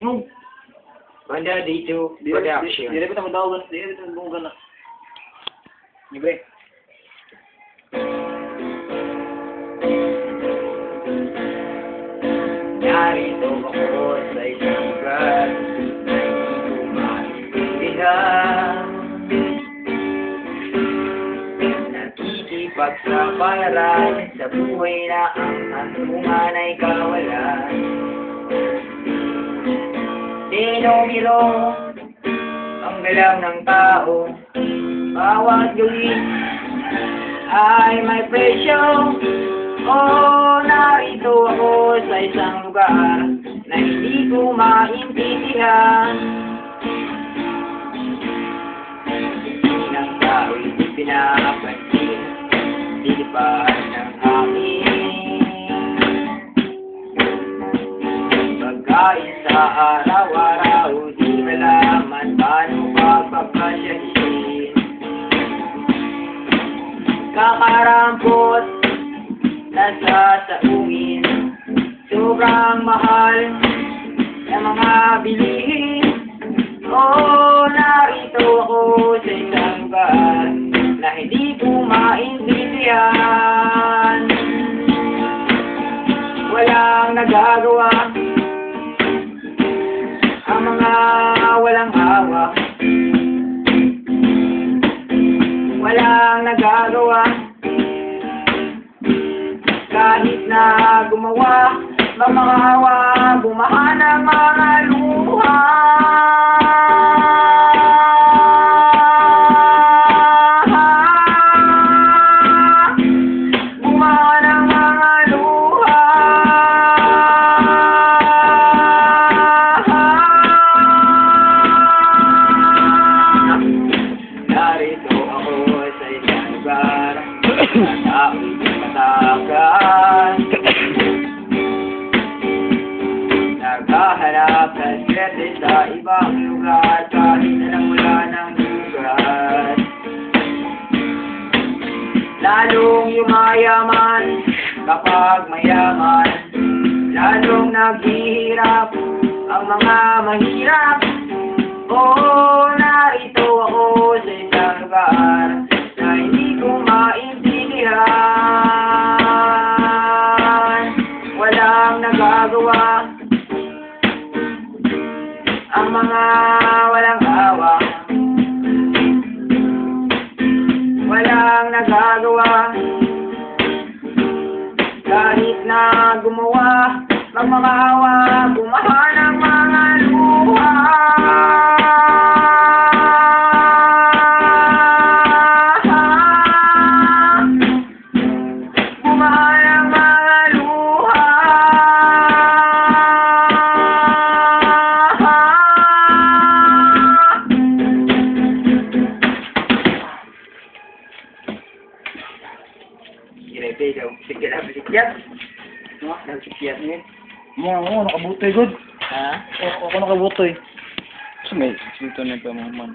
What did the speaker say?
No. Banda dito, Di production. rin kita madawagan. Di rin kita madawagan na. Libre. Narito ako sa isang lugar na hindi ko maintindihan. Nakikipagsapalaran sa buhay na ang hantungan ay kawalan. Dinumiro ang galaw ng tao, bawat gawin ay may presyo. Oh, narito ako sa isang lugar na hindi ko maintindihan. Ng tao'y di pinapansin, dilipad ng amin. Pagkain sa araw-araw, di malaman paano papapasyahin. Kakarampot nasasaungin, sobrang mahal ng mga bilihin. Oh, narito ako sa isang lugar na hindi ko maintindihan. Walang nagagawa ang mga walang hawak. Walang nagagawa kahit na gumawa, mamakawa, bumaha ng mga luha. Bumaha ng mga luha. Narito ako sa isang lugar na tao'y matakan. Naghahanap ng swerte sa ibang lugar kahit alam wala ng lugar. Lalong yumayaman kapag mayaman, lalong naghihirap ang mga mahirap. Oh, narito ako sa isang lugar na hindi ko maintindihan. Walang nagagawa ang mga walang hawak. Walang nagagawa kahit na gumawa, magmamahawa, bumaha ng mga luha. Bumaha ng mga luha. Ginay daw, sikit na bisikyat. No? Nagsikyat niya. Mga nakabutoy, good. Ha? Ako nakabutoy. So may sultan na pa mga man.